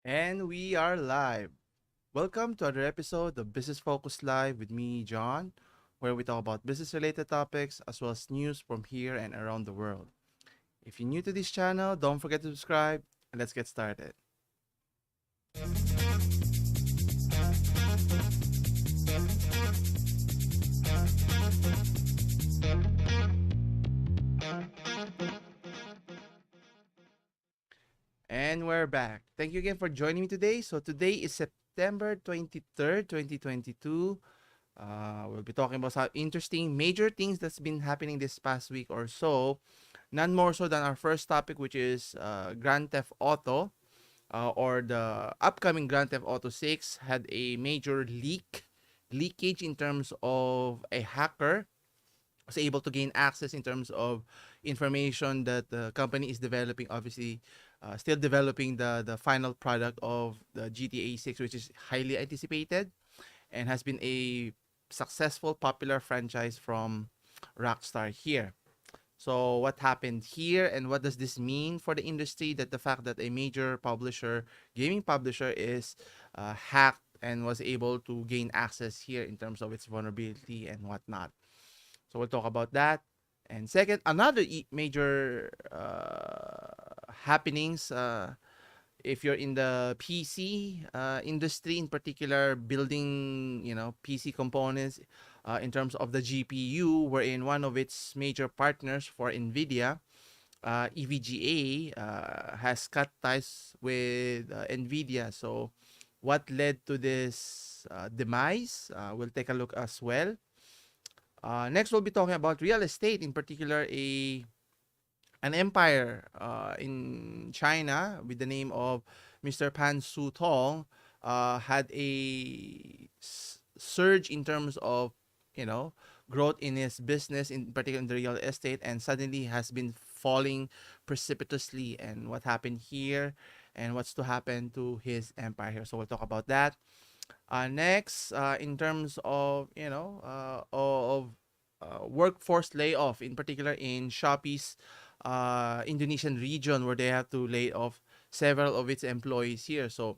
And we are live. Welcome to another episode of Business Focus Live with me, John, where we talk about business related topics as well as news from here and around the world. If you're new to this channel, don't forget to subscribe and let's get started. And we're back. Thank you again for joining me today. So, today is September 23rd, 2022. We'll be talking about some interesting major things that's been happening this past week or so. None more so than our first topic, which is Grand Theft Auto, or the upcoming Grand Theft Auto 6 had a major leakage in terms of a hacker was able to gain access in terms of information that the company is developing. Obviously, still developing the final product of the GTA 6, which is highly anticipated and has been a successful, popular franchise from Rockstar here. So what happened here and what does this mean for the industry? That the fact that a major publisher, gaming publisher, is hacked and was able to gain access here in terms of its vulnerability and whatnot. So we'll talk about that. And second, another major happenings. If you're in the PC industry, in particular, building PC components, in terms of the GPU, wherein one of its major partners for Nvidia, EVGA, has cut ties with Nvidia. So, what led to this demise? We'll take a look as well. Next, we'll be talking about real estate, in particular, an empire in China with the name of Mr. Pan Sutong had a surge in terms of growth in his business, in particular in the real estate, and suddenly has been falling precipitously. And what happened here, and what's to happen to his empire here? So we'll talk about that. Next, in terms of workforce layoff, in particular in Shopee's Indonesian region, where they have to lay off several of its employees here. So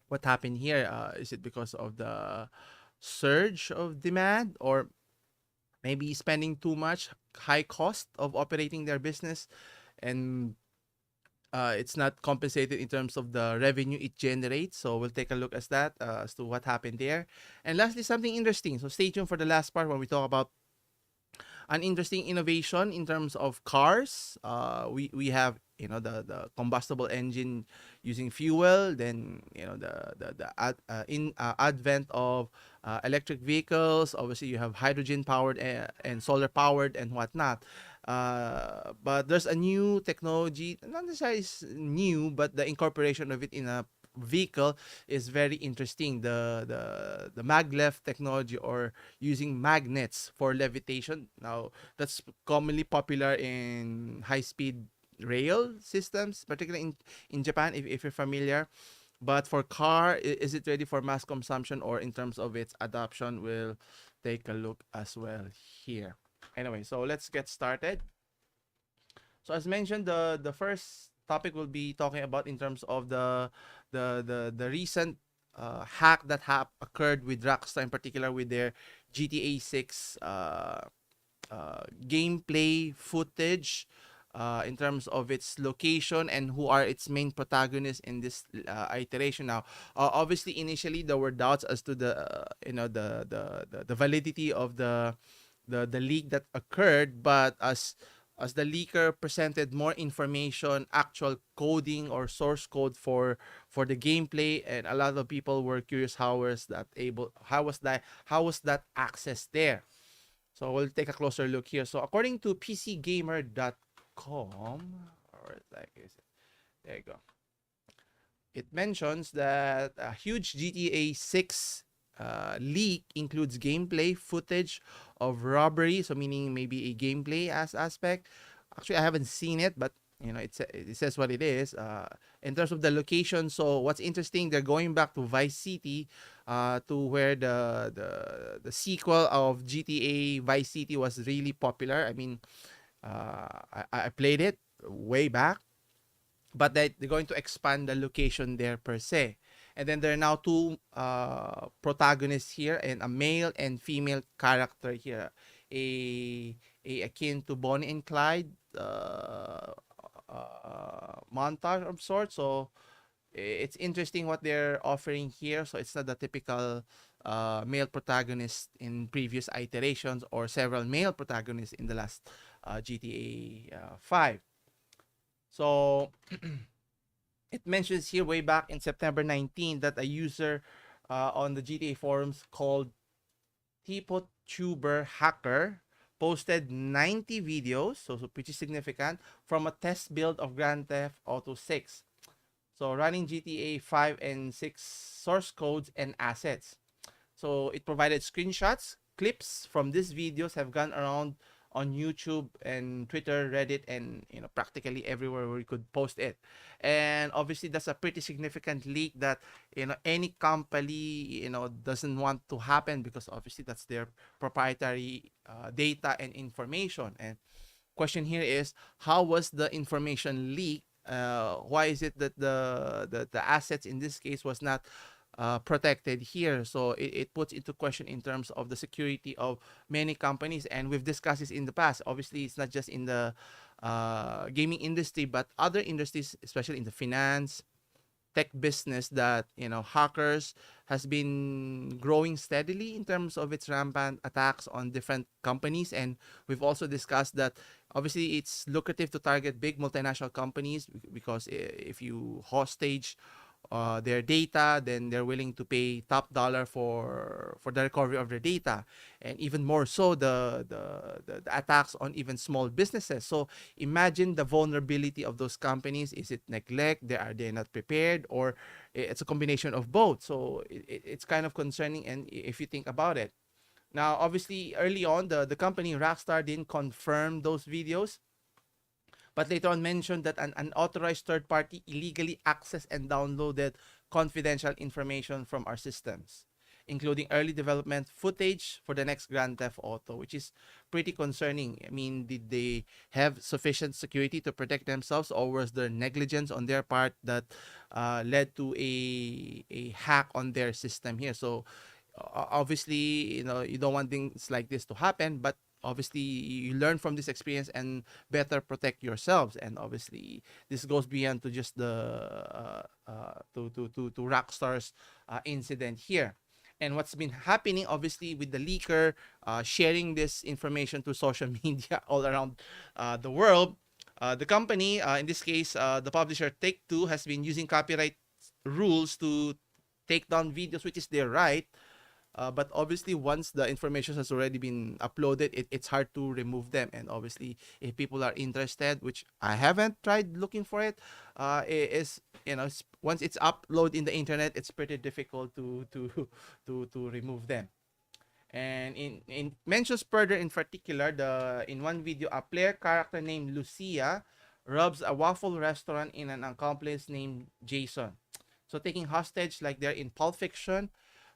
what happened here? Is it because of the surge of demand, or maybe spending too much, high cost of operating their business, and it's not compensated in terms of the revenue it generates? So we'll take a look at that, as to what happened there. And lastly, something interesting. So stay tuned for the last part when we talk about an interesting innovation in terms of cars. We have the combustible engine using fuel, then the advent of electric vehicles. Obviously, you have hydrogen powered and solar powered and whatnot. But there's a new technology, not necessarily new, but the incorporation of it in a vehicle is very interesting. The maglev technology, or using magnets for levitation. Now, that's commonly popular in high speed rail systems, particularly in Japan, if you're familiar. But for car, is it ready for mass consumption, or in terms of its adoption? We'll take a look as well here. Anyway, so let's get started. So as mentioned, the first topic we'll be talking about in terms of the recent hack that occurred with Rockstar, in particular with their GTA 6 gameplay footage, in terms of its location and who are its main protagonists in this iteration. Now, obviously, initially there were doubts as to the validity of the leak that occurred, but as the leaker presented more information, actual coding or source code for the gameplay, and a lot of people were curious how was that access there. So we'll take a closer look here. So according to PCGamer.com, or like is it? There you go. It mentions that a huge GTA 6 leak includes gameplay footage of robbery, so meaning maybe a gameplay as aspect. Actually, I haven't seen it, but it says what it is. In terms of the location, so what's interesting, they're going back to Vice City, to where the sequel of GTA Vice City was really popular. I mean, I played it way back, but they're going to expand the location there per se. And then there are now two protagonists here, and a male and female character here, a, a akin to Bonnie and Clyde montage of sorts. So it's interesting what they're offering here. So it's not the typical male protagonist in previous iterations, or several male protagonists in the last GTA 5. So it mentions here way back in September 19 that a user on the GTA forums called TipoTuber Hacker posted 90 videos, so pretty significant, from a test build of Grand Theft Auto 6. So running GTA 5 and 6 source codes and assets. So it provided screenshots, clips from these videos have gone around on YouTube and Twitter, Reddit, and practically everywhere where you could post it. And obviously that's a pretty significant leak that any company doesn't want to happen, because obviously that's their proprietary data and information. And question here is, how was the information leaked? Why is it that the assets in this case was not protected here? So it puts into question in terms of the security of many companies, and we've discussed this in the past. Obviously, it's not just in the gaming industry, but other industries, especially in the finance, tech business, that hackers has been growing steadily in terms of its rampant attacks on different companies. And we've also discussed that obviously it's lucrative to target big multinational companies, because if you hostage their data, then they're willing to pay top dollar for the recovery of their data. And even more so, the attacks on even small businesses. So imagine the vulnerability of those companies. Is it neglect? Are they not prepared? Or it's a combination of both? So it's kind of concerning, and if you think about it. Now, obviously, early on, the company Rockstar didn't confirm those videos, but later on mentioned that an unauthorized third party illegally accessed and downloaded confidential information from our systems, including early development footage for the next Grand Theft Auto, which is pretty concerning. I mean, did they have sufficient security to protect themselves, or was there negligence on their part that led to a hack on their system here? So obviously, you don't want things like this to happen, but obviously you learn from this experience and better protect yourselves. And obviously this goes beyond to just the to Rockstar's incident here. And what's been happening, obviously, with the leaker sharing this information to social media all around the world, the company, in this case, the publisher Take-Two, has been using copyright rules to take down videos, which is their right. But obviously, once the information has already been uploaded, it's hard to remove them. And obviously, if people are interested, which I haven't tried looking for it, is once it's uploaded in the internet, it's pretty difficult to remove them. And in mentions further, in particular, in one video, a player character named Lucia robs a waffle restaurant in an accomplice named Jason. So taking hostage like they're in Pulp Fiction,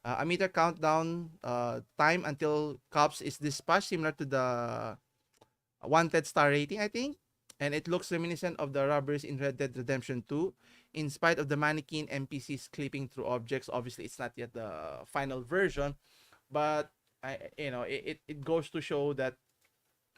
a meter countdown time until cops is dispatched, similar to the wanted star rating, I think. And it looks reminiscent of the robberies in Red Dead Redemption 2. In spite of the mannequin NPCs clipping through objects, obviously it's not yet the final version, but it goes to show that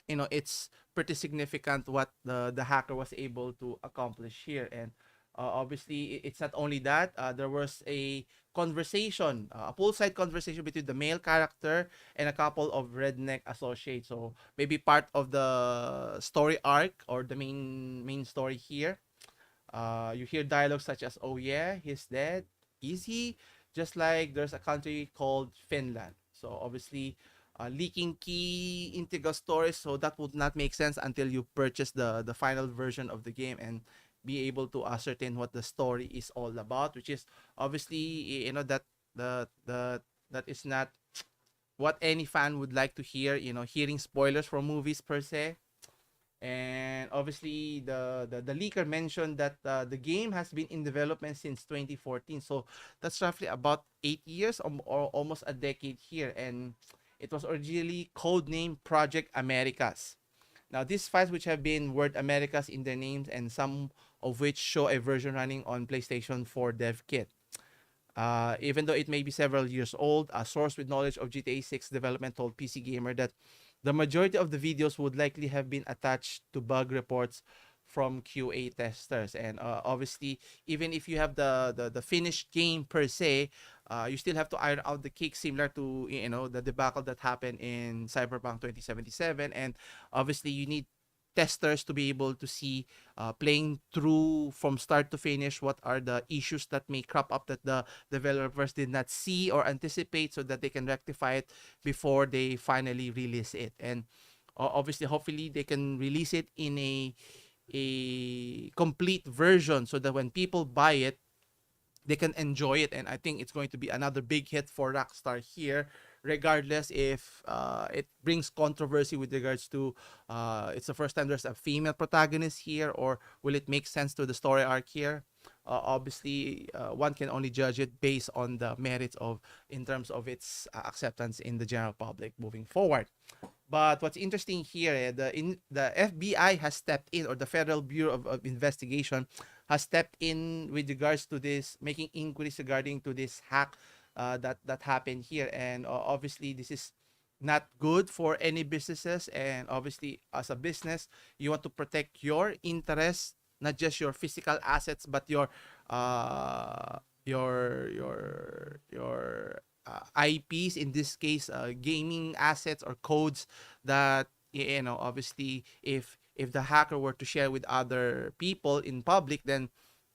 it's pretty significant what the hacker was able to accomplish here. And obviously it's not only that, there was a conversation, a poolside conversation between the male character and a couple of redneck associates. So maybe part of the story arc, or the main story here. You hear dialogue such as, "Oh yeah, he's dead. Is he?" Just like there's a country called Finland. So obviously, leaking key integral stories. So that would not make sense until you purchase the final version of the game and be able to ascertain what the story is all about. Which is obviously, that is not what any fan would like to hear. Hearing spoilers from movies per se. And obviously, the leaker mentioned that the game has been in development since 2014. So that's roughly about 8 years, or almost a decade here. And it was originally codenamed Project Americas. Now, these files, which have been word Americas in their names, and some of which show a version running on PlayStation 4 dev kit. Even though it may be several years old, a source with knowledge of GTA 6 development told PC Gamer that the majority of the videos would likely have been attached to bug reports from QA testers. And obviously, even if you have the finished game per se, you still have to iron out the kinks, similar to the debacle that happened in Cyberpunk 2077. And obviously, you need testers to be able to see, playing through from start to finish, what are the issues that may crop up that the developers did not see or anticipate, so that they can rectify it before they finally release it. And obviously, hopefully they can release it in a complete version, so that when people buy it, they can enjoy it. And I think it's going to be another big hit for Rockstar here, regardless if it brings controversy with regards to, it's the first time there's a female protagonist here, or will it make sense to the story arc here. Obviously, one can only judge it based on the merits of, in terms of its acceptance in the general public moving forward. But what's interesting here, the FBI has stepped in, or the Federal Bureau of Investigation has stepped in with regards to this, making inquiries regarding to this hack that happened here. And obviously, this is not good for any businesses. And obviously, as a business, you want to protect your interests, not just your physical assets, but your uh, IPs, in this case, gaming assets or codes that, obviously, if the hacker were to share with other people in public, then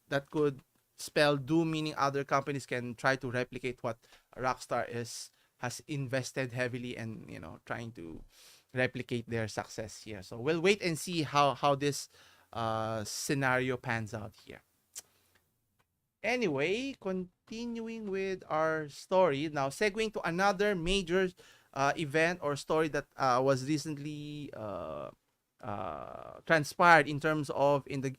that could spell doom, meaning other companies can try to replicate what Rockstar is has invested heavily, and trying to replicate their success here. So we'll wait and see how this scenario pans out here. Anyway, continuing with our story now, segueing to another major event or story that was recently transpired, in terms of, in the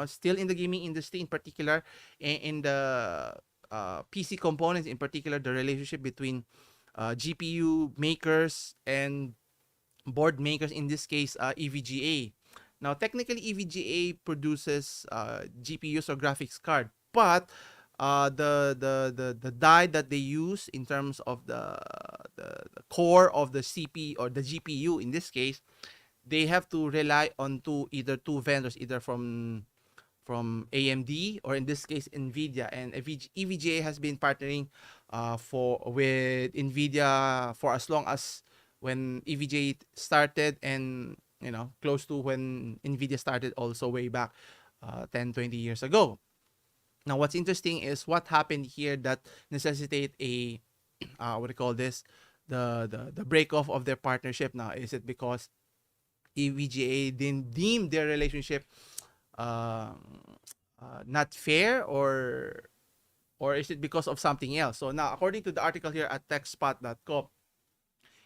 still in the gaming industry, in particular in the PC components, in particular the relationship between GPU makers and board makers, in this case EVGA. Now, technically, EVGA produces GPUs or graphics card, but the die that they use in terms of the core of the CP or the GPU, in this case, they have to rely on either two vendors, either from AMD, or in this case Nvidia. And EVGA has been partnering with Nvidia for as long as when EVGA started, and close to when Nvidia started, also way back 10-20 years ago. Now, what's interesting is what happened here that necessitate a what do you call this, the break off of their partnership. Now, is it because EVGA didn't deem their relationship uh, not fair, or is it because of something else? So now, according to the article here at techspot.com,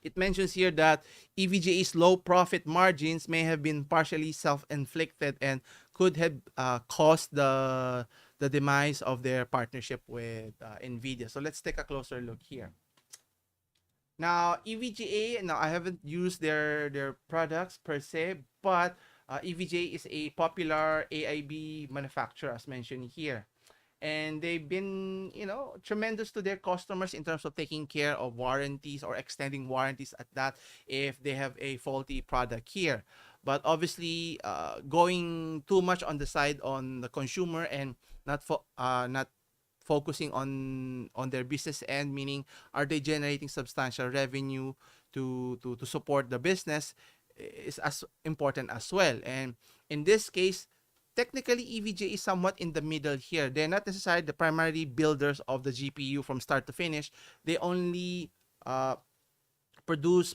it mentions here that EVGA's low profit margins may have been partially self-inflicted, and could have caused the demise of their partnership with Nvidia. So let's take a closer look here. Now, EVGA, now I haven't used their products per se, but EVGA is a popular AIB manufacturer, as mentioned here. And they've been, tremendous to their customers in terms of taking care of warranties, or extending warranties at that, if they have a faulty product here. But obviously, going too much on the side on the consumer, and not focusing on their business end, meaning, are they generating substantial revenue to support the business, is as important as well. And in this case, technically EVGA is somewhat in the middle here. They're not necessarily the primary builders of the GPU from start to finish. They only produce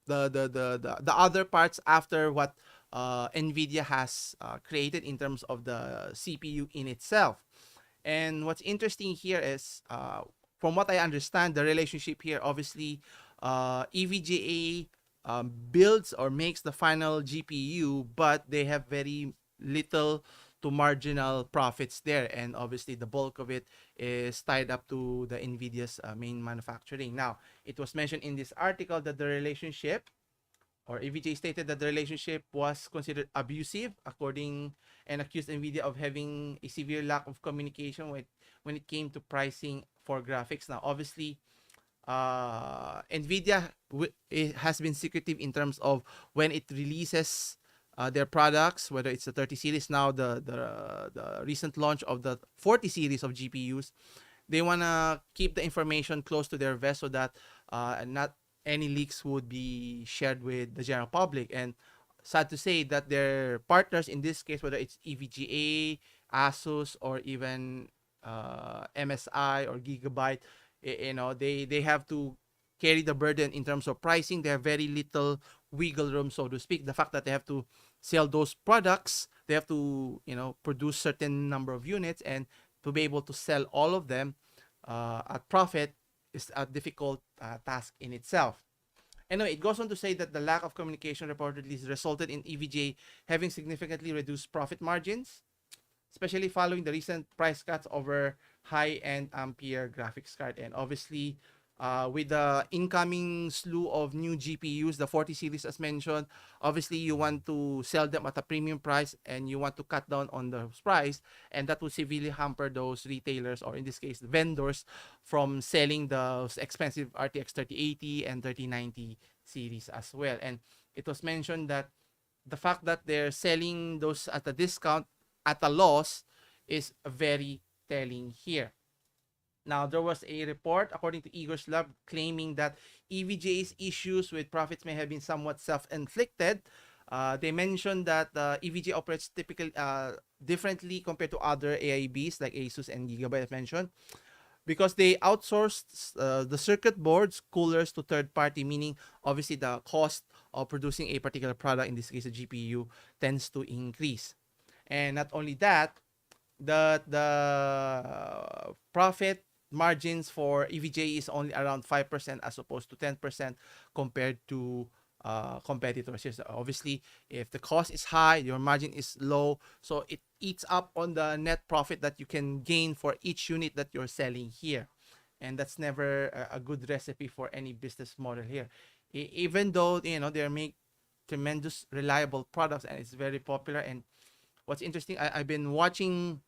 the other parts after what Nvidia has created in terms of the CPU in itself. And what's interesting here is, from what I understand, the relationship here, obviously, EVGA builds or makes the final GPU, but they have very little to marginal profits there, and obviously the bulk of it is tied up to the Nvidia's main manufacturing. Now, it was mentioned in this article that the relationship or EVGA stated that the relationship was considered abusive, according and accused Nvidia of having a severe lack of communication when it came to pricing for graphics. Now, obviously, Nvidia it has been secretive in terms of when it releases their products, whether it's the 30 series now, the recent launch of the 40 series of GPUs. They want to keep the information close to their vest so that not any leaks would be shared with the general public. And sad to say that their partners in this case, whether it's EVGA, Asus, or even MSI or Gigabyte, they have to carry the burden in terms of pricing. They have very little wiggle room, so to speak. The fact that they have to sell those products, they have to produce certain number of units, and to be able to sell all of them at profit is a difficult task in itself. Anyway, it goes on to say that the lack of communication reportedly resulted in EVGA having significantly reduced profit margins, especially following the recent price cuts over high-end Ampere graphics card. And obviously, with the incoming slew of new GPUs, the 40 series as mentioned, obviously you want to sell them at a premium price and you want to cut down on the price, and that will severely hamper those retailers, or in this case, vendors, from selling those expensive RTX 3080 and 3090 series as well. And it was mentioned that the fact that they're selling those at a discount, at a loss, is very telling here. Now, there was a report, according to Igor's Lab, claiming that EVGA's issues with profits may have been somewhat self-inflicted. They mentioned that EVGA operates typically differently compared to other AIBs like Asus and Gigabyte, as mentioned, because they outsourced the circuit boards, coolers to third party, meaning obviously the cost of producing a particular product, in this case a GPU, tends to increase. And not only that, the profit margins for EVGA is only around 5% as opposed to 10% compared to competitors. Yes, obviously, if the cost is high, your margin is low, so it eats up on the net profit that you can gain for each unit that you're selling here. And that's never a good recipe for any business model here. Even though, they make tremendous reliable products and it's very popular. And what's interesting, I've been watching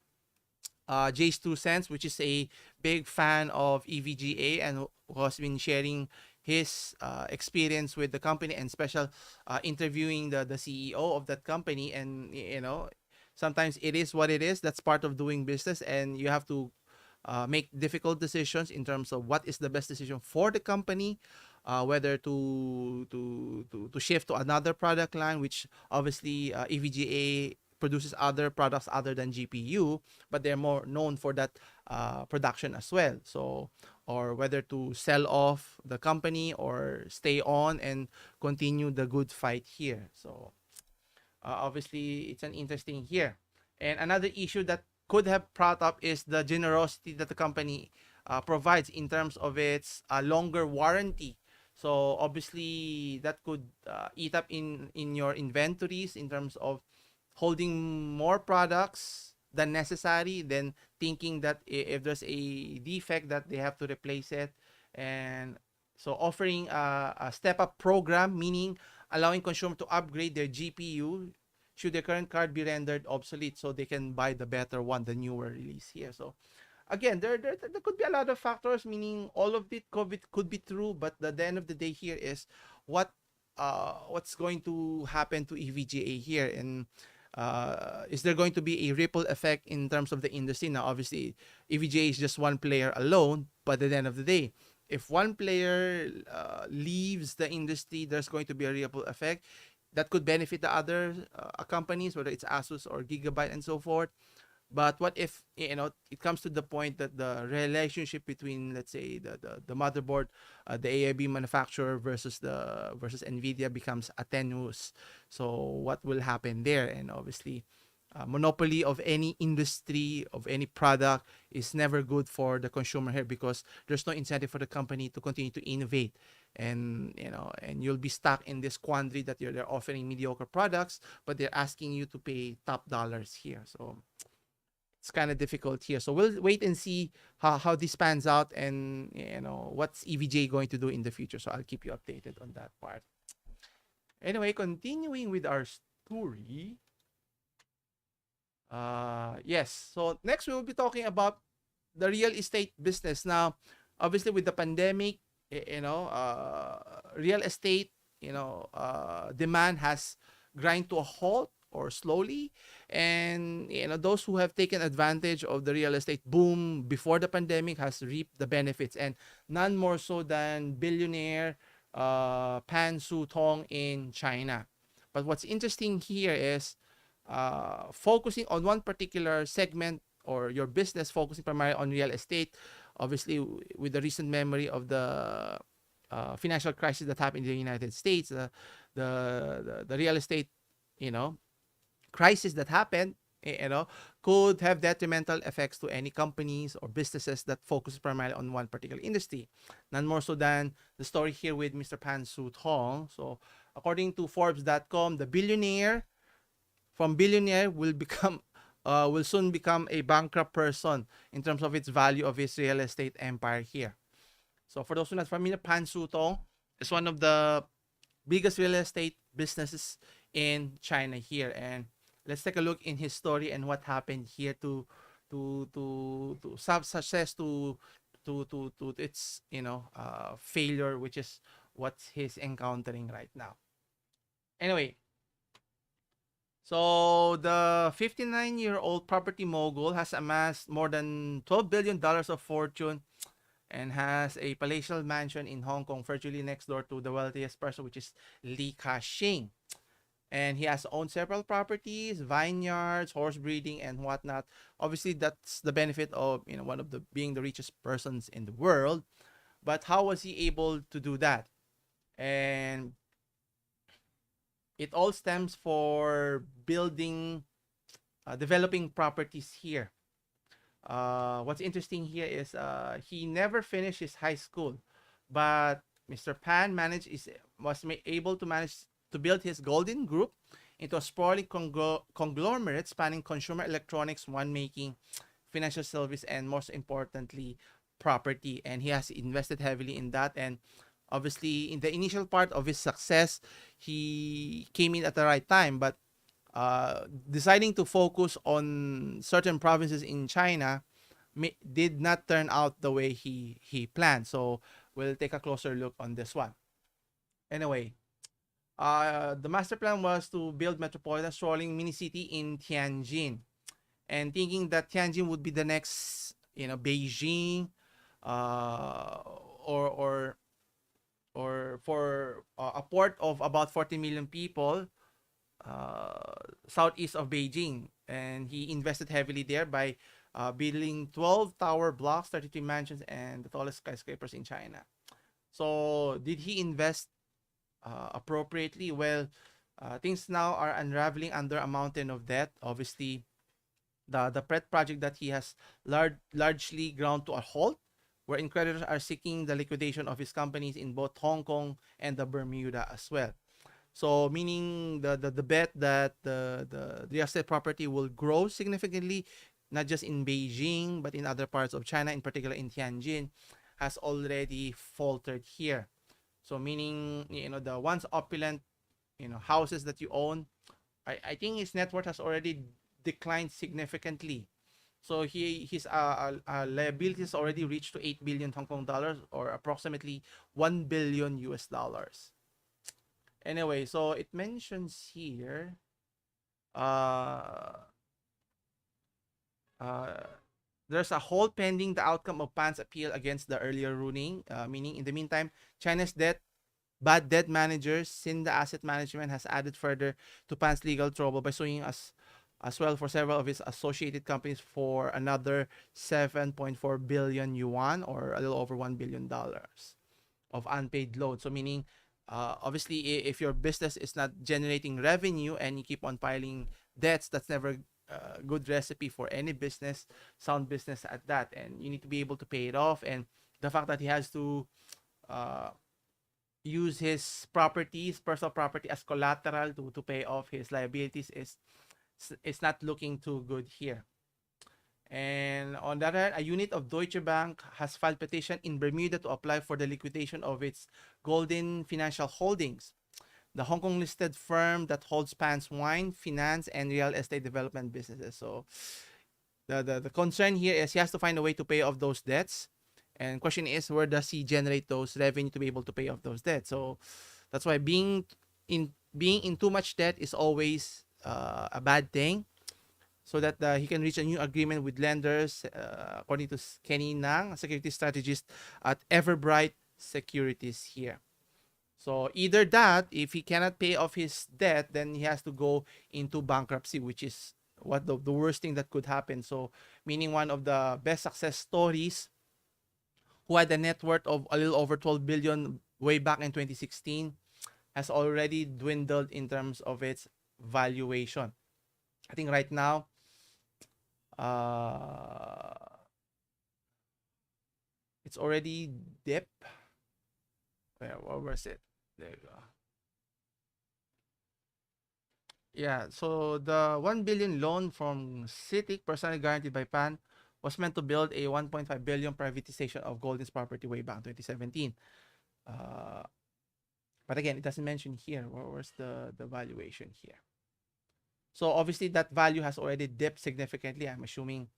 Jay's Two Cents, which is a big fan of EVGA and who has been sharing his experience with the company, and special interviewing the CEO of that company. And sometimes it is what it is. That's part of doing business, and you have to make difficult decisions in terms of what is the best decision for the company, whether to shift to another product line, which obviously EVGA produces other products other than GPU, but they're more known for that production as well. So, or whether to sell off the company or stay on and continue the good fight here. So, obviously, it's an interesting here. And another issue that could have brought up is the generosity that the company provides in terms of its longer warranty. So obviously that could eat up in your inventories in terms of holding more products than necessary, then thinking that if there's a defect that they have to replace it. And so offering a step up program, meaning allowing consumer to upgrade their GPU should their current card be rendered obsolete, so they can buy the better one, the newer release here. So again, there could be a lot of factors, meaning all of it could be true, but the end of the day here is what's going to happen to EVGA here. And is there going to be a ripple effect in terms of the industry? Now, obviously, EVGA is just one player alone, but at the end of the day, if one player leaves the industry, there's going to be a ripple effect that could benefit the other companies, whether it's Asus or Gigabyte and so forth. But what if it comes to the point that the relationship between, let's say, the motherboard, the AIB manufacturer versus Nvidia becomes tenuous? So what will happen there? And obviously, monopoly of any industry, of any product, is never good for the consumer here, because there's no incentive for the company to continue to innovate. And and you'll be stuck in this quandary that they're offering mediocre products, but they're asking you to pay top dollars here. So it's kind of difficult here. So we'll wait and see how this pans out, and what's EVGA going to do in the future. So I'll keep you updated on that part. Anyway, continuing with our story. Yes. So next we will be talking about the real estate business. Now, obviously with the pandemic, real estate, demand has grind to a halt or slowly, and those who have taken advantage of the real estate boom before the pandemic has reaped the benefits, and none more so than billionaire Pan Sutong in China. But what's interesting here is focusing on one particular segment or your business focusing primarily on real estate, obviously with the recent memory of the financial crisis that happened in the United States, the real estate, you know, crisis that happened, could have detrimental effects to any companies or businesses that focus primarily on one particular industry. None more so than the story here with Mr. Pan Su Tong. So, according to Forbes.com, the billionaire from billionaire will soon become a bankrupt person in terms of its value of his real estate empire here. So for those who are not familiar, Pan Sutong is one of the biggest real estate businesses in China here, and let's take a look in his story and what happened here to some success to its failure, which is what he's encountering right now. Anyway, so the 59-year-old property mogul has amassed more than $12 billion of fortune and has a palatial mansion in Hong Kong, virtually next door to the wealthiest person, which is Li Ka-shing. And he has owned several properties, vineyards, horse breeding, and whatnot. Obviously, that's the benefit of one of the being the richest persons in the world. But how was he able to do that? And it all stems for developing properties here. What's interesting here is he never finished his high school, but Mr. Pan was able to manage to build his golden group into a sprawling conglomerate spanning consumer electronics, winemaking, financial service, and most importantly, property. And he has invested heavily in that. And obviously, in the initial part of his success, he came in at the right time. But deciding to focus on certain provinces in China did not turn out the way he planned. So we'll take a closer look on this one. Anyway, the master plan was to build metropolitan sprawling mini city in Tianjin, and thinking that Tianjin would be the next, Beijing, or for a port of about 40 million people, southeast of Beijing, and he invested heavily there by building 12 tower blocks, 33 mansions, and the tallest skyscrapers in China. So, did he invest appropriately? Well, things now are unraveling under a mountain of debt. Obviously, the pet project that he has largely ground to a halt, where creditors are seeking the liquidation of his companies in both Hong Kong and the Bermuda as well. So meaning the bet that the real estate property will grow significantly, not just in Beijing but in other parts of China, in particular in Tianjin, has already faltered here. So meaning the once opulent houses that you own, I think his net worth has already declined significantly. So his liabilities already reached to 8 billion Hong Kong dollars, or approximately 1 billion US dollars. Anyway, so it mentions here uh, uh, there's a hold pending the outcome of Pan's appeal against the earlier ruling, meaning in the meantime, China's bad debt managers, Sinda Asset Management, has added further to Pan's legal trouble by suing us as well for several of his associated companies for another 7.4 billion yuan, or a little over $1 billion of unpaid loans. So meaning, obviously, if your business is not generating revenue and you keep on piling debts, that's never a good recipe for any business, sound business at that. And you need to be able to pay it off. And the fact that he has to uh, use his personal property as collateral to pay off his liabilities is not looking too good here. And on the other hand, a unit of Deutsche Bank has filed petition in Bermuda to apply for the liquidation of its golden financial holdings. the Hong Kong listed firm that holds Pan's wine, finance, and real estate development businesses. So the concern here is he has to find a way to pay off those debts. And question is, where does he generate those revenue to be able to pay off those debts? So that's why being in too much debt is always a bad thing. So that he can reach a new agreement with lenders, according to Kenny Nang, a security strategist at Everbright Securities here. So either that, if he cannot pay off his debt, then he has to go into bankruptcy, which is what the worst thing that could happen. So meaning one of the best success stories who had a net worth of a little over 12 billion way back in 2016 has already dwindled in terms of its valuation. I think right now, it's already dipped. Where was it? There you go. Yeah, so the 1 billion loan from CITIC, personally guaranteed by PAN, was meant to build a 1.5 billion privatization of Golden's property way back in 2017. But again, it doesn't mention here. Where's the valuation here? So obviously that value has already dipped significantly. I'm assuming.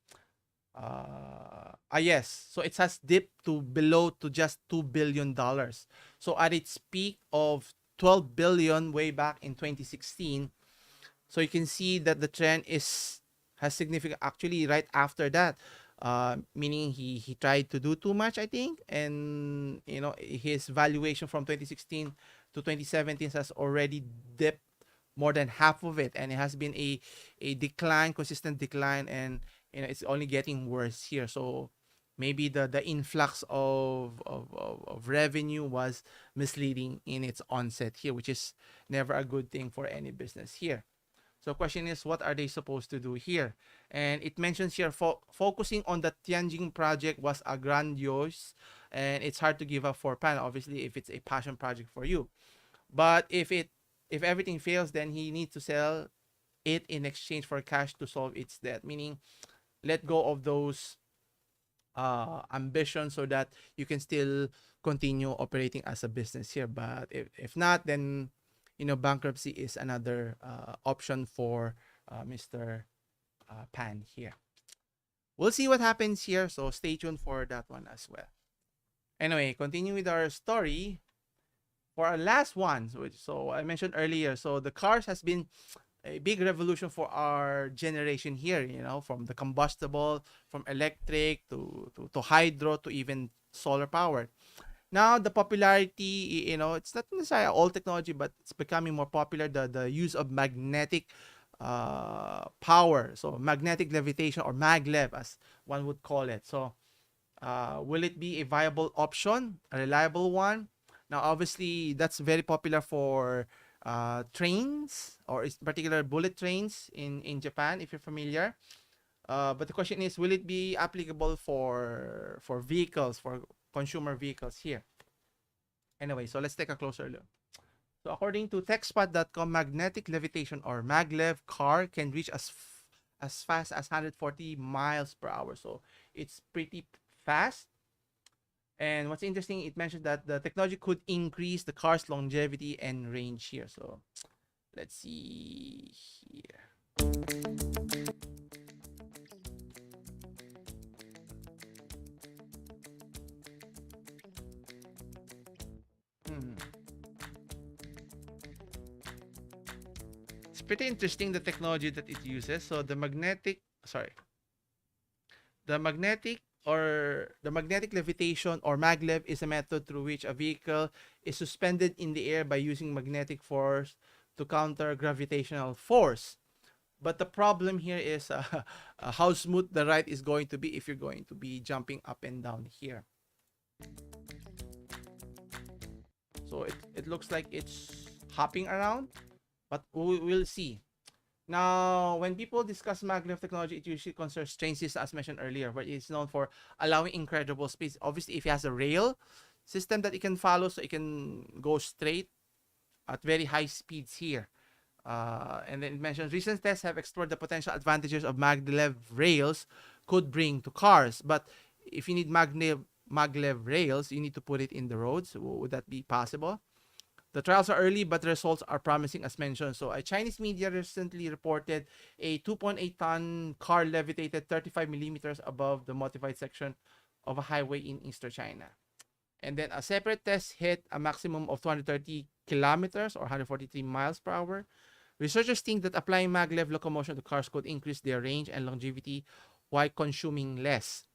Yes. So it has dipped to below to just $2 billion. So at its peak of 12 billion way back in 2016, so you can see that the trend has significant, actually right after that, meaning he tried to do too much, I think, and his valuation from 2016 to 2017 has already dipped more than half of it, and it has been a decline, consistent decline, and it's only getting worse here. So maybe the influx of revenue was misleading in its onset here, which is never a good thing for any business here. So question is, what are they supposed to do here? And it mentions here, focusing on the Tianjin project was a grandiose, and it's hard to give up for Pan, obviously, if it's a passion project for you. But if everything fails, then he needs to sell it in exchange for cash to solve its debt, meaning let go of those ambitions so that you can still continue operating as a business here. But if not, then bankruptcy is another option for Mr. Pan here. We'll see what happens here, so stay tuned for that one as well. Anyway, continue with our story. For our last one, so I mentioned earlier, so the cars has been a big revolution for our generation here, from the combustible, from electric to hydro to even solar power. Now the popularity, it's not necessarily all technology, but it's becoming more popular, the use of magnetic power, so magnetic levitation, or maglev as one would call it. So will it be a viable option, a reliable one? Now obviously that's very popular for trains, or in particular bullet trains in Japan, if you're familiar. But the question is, will it be applicable for vehicles, for consumer vehicles here? Anyway, so let's take a closer look. So according to techspot.com, magnetic levitation, or maglev car, can reach as fast as 140 miles per hour. So it's pretty fast. And what's interesting, it mentioned that the technology could increase the car's longevity and range here. So let's see here. It's pretty interesting, the technology that it uses. So the magnetic levitation, or maglev, is a method through which a vehicle is suspended in the air by using magnetic force to counter gravitational force. But the problem here is how smooth the ride is going to be if you're going to be jumping up and down here. So it looks like it's hopping around, but we'll see. Now, when people discuss maglev technology, it usually concerns train systems, as mentioned earlier, where it's known for allowing incredible speeds. Obviously, if it has a rail system that it can follow, so it can go straight at very high speeds here. And then it mentions recent tests have explored the potential advantages of maglev rails could bring to cars. But if you need maglev rails, you need to put it in the roads. Would that be possible? The trials are early, but the results are promising as mentioned. So a Chinese media recently reported a 2.8-ton car levitated 35 millimeters above the modified section of a highway in eastern China. And then a separate test hit a maximum of 230 kilometers or 143 miles per hour. Researchers think that applying maglev locomotion to cars could increase their range and longevity while consuming less.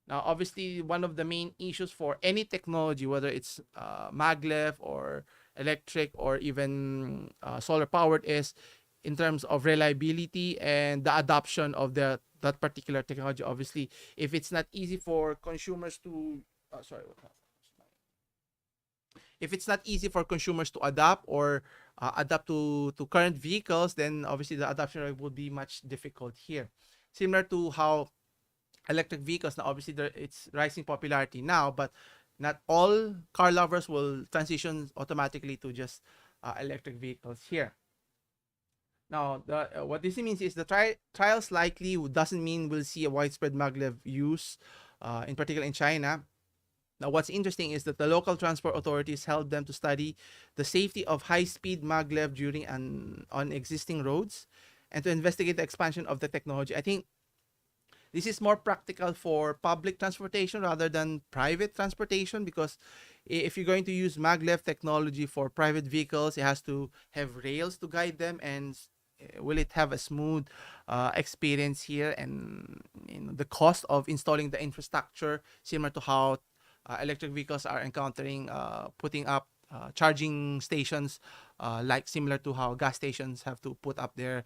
Now, obviously, one of the main issues for any technology, whether it's maglev or electric or even solar powered, is in terms of reliability and the adoption of that particular technology. Obviously, if it's not easy for consumers to, sorry, if it's not easy for consumers to adapt or adapt to current vehicles, then obviously the adoption rate would be much difficult here. Similar to how electric vehicles now, obviously it's rising popularity now, but not all car lovers will transition automatically to just electric vehicles here. Now, what this means is the trials likely doesn't mean we'll see a widespread maglev use, in particular in China. Now, what's interesting is that the local transport authorities held them to study the safety of high-speed maglev during on existing roads and to investigate the expansion of the technology. I think this is more practical for public transportation rather than private transportation, because if you're going to use maglev technology for private vehicles, it has to have rails to guide them, and will it have a smooth experience here? And the cost of installing the infrastructure, similar to how electric vehicles are encountering putting up charging stations, like similar to how gas stations have to put up their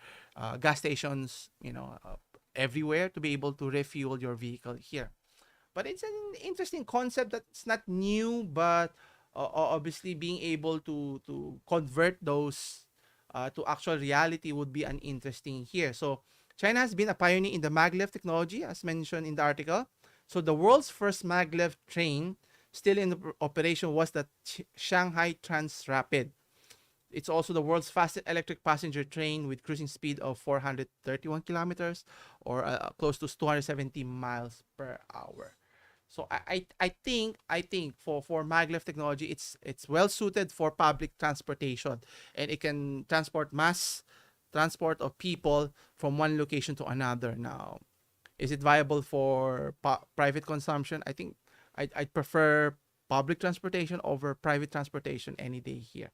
gas stations, everywhere to be able to refuel your vehicle here. But it's an interesting concept that's not new, but obviously being able to convert those to actual reality would be an interesting here. So China has been a pioneer in the maglev technology, as mentioned in the article. So the world's first maglev train still in operation was the Shanghai Transrapid. It's also the world's fastest electric passenger train with cruising speed of 431 kilometers or close to 270 miles per hour. So I think for maglev technology, it's well suited for public transportation, and it can transport mass transport of people from one location to another. Now, is it viable for private consumption? I think I'd prefer public transportation over private transportation any day here.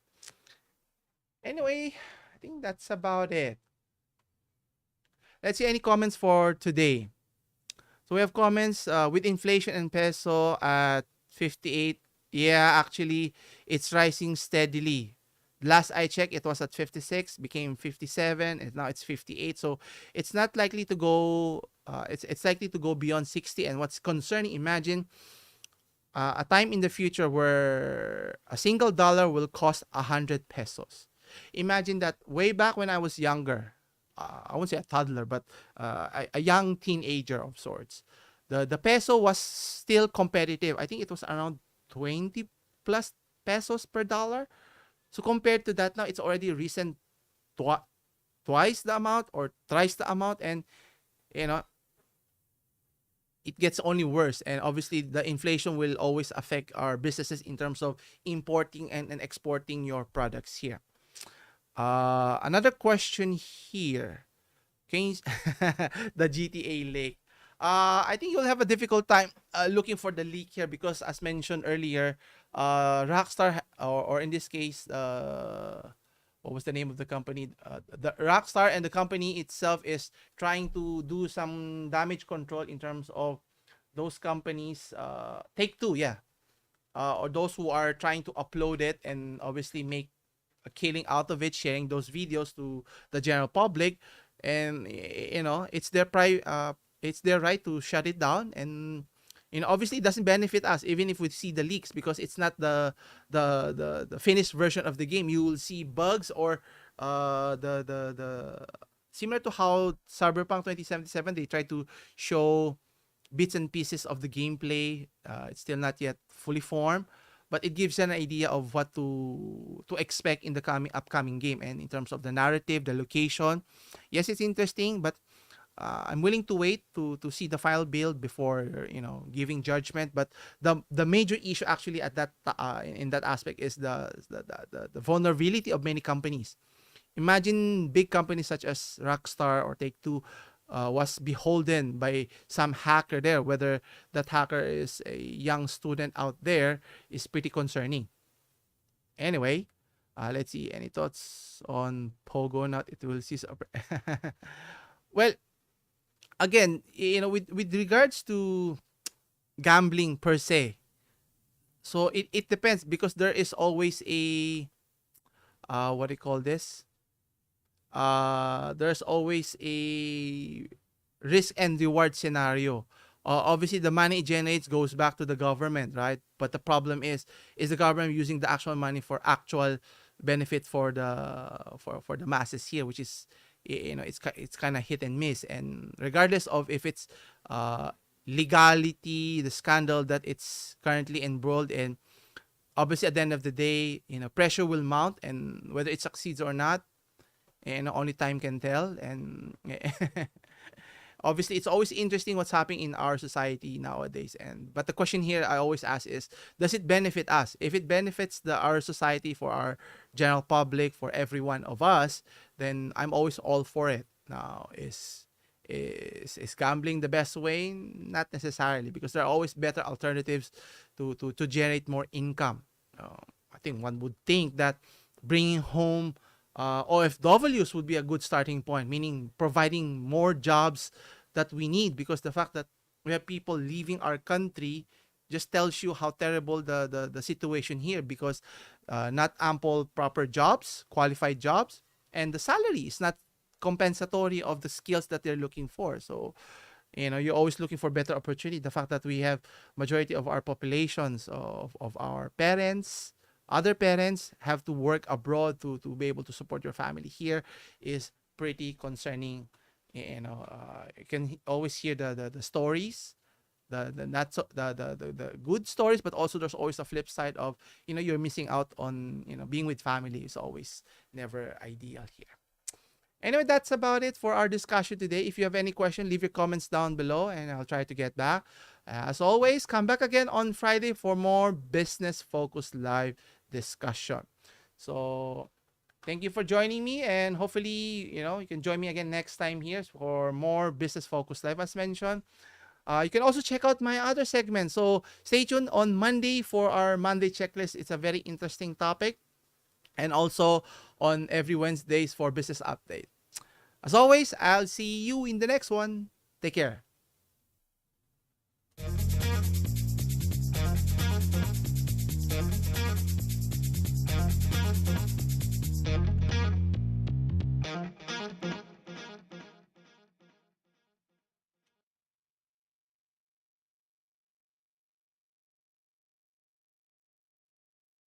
Anyway, I think that's about it. Let's see any comments for today. So we have comments with inflation and peso at 58. Yeah, actually, it's rising steadily. Last I checked, it was at 56, became 57, and now it's 58. So it's not likely to go. It's likely to go beyond 60. And what's concerning, imagine a time in the future where a single dollar will cost 100 pesos. Imagine that way back when I was younger. I won't say a toddler, but a young teenager of sorts. The peso was still competitive. I think it was around 20 plus pesos per dollar. So compared to that, now it's already risen twice the amount or thrice the amount, and you know it gets only worse. And obviously, the inflation will always affect our businesses in terms of importing and exporting your products here. Another question here. Can you, the GTA leak? I think you'll have a difficult time looking for the leak here because, as mentioned earlier, Rockstar, or in this case, what was the name of the company? The Rockstar and the company itself is trying to do some damage control in terms of those companies. Take Two, yeah, or those who are trying to upload it and obviously make a killing out of it, sharing those videos to the general public, and it's it's their right to shut it down. And obviously it doesn't benefit us even if we see the leaks, because it's not the finished version of the game. You will see bugs or the similar to how Cyberpunk 2077, they try to show bits and pieces of the gameplay. It's still not yet fully formed, but it gives an idea of what to expect in the upcoming game. And in terms of the narrative, the location, yes, it's interesting, but I'm willing to wait to see the final bill before giving judgment. But the major issue actually at that in that aspect is the vulnerability of many companies. Imagine big companies such as Rockstar or Take Two was beholden by some hacker there. Whether that hacker is a young student out there is pretty concerning. Anyway, let's see. Any thoughts on Pogo? Not it will cease. Well, again, with regards to gambling per se, so it depends because there is always a what do you call this? There's always a risk and reward scenario. Obviously, the money it generates goes back to the government, right? But the problem is the government using the actual money for actual benefit for the masses here, which is it's kind of hit and miss. And regardless of if it's legality, the scandal that it's currently embroiled in, obviously at the end of the day, pressure will mount, and whether it succeeds or not, only time can tell. And obviously it's always interesting what's happening in our society nowadays. And but the question here I always ask is, does it benefit us? If it benefits our society, for our general public, for every one of us, then I'm always all for it. Now, is gambling the best way? Not necessarily, because there are always better alternatives to generate more income. I think one would think that bringing home OFWs would be a good starting point, meaning providing more jobs that we need, because the fact that we have people leaving our country just tells you how terrible the situation here, because not ample proper jobs, qualified jobs, and the salary is not compensatory of the skills that they're looking for. So you're always looking for better opportunity. The fact that we have majority of our populations of our parents, other parents, have to work abroad to be able to support your family here is pretty concerning. You can always hear the stories, the not so the good stories, but also there's always a flip side of you're missing out on being with family is always never ideal here. Anyway, that's about it for our discussion today. If you have any question, leave your comments down below and I'll try to get back. As always, come back again on Friday for more business focused live discussion. So thank you for joining me, and hopefully you can join me again next time here for more business focused live. As mentioned, you can also check out my other segments. So stay tuned on Monday for our Monday checklist. It's a very interesting topic. And also on every Wednesdays for business update. As always, I'll see you in the next one. Take care.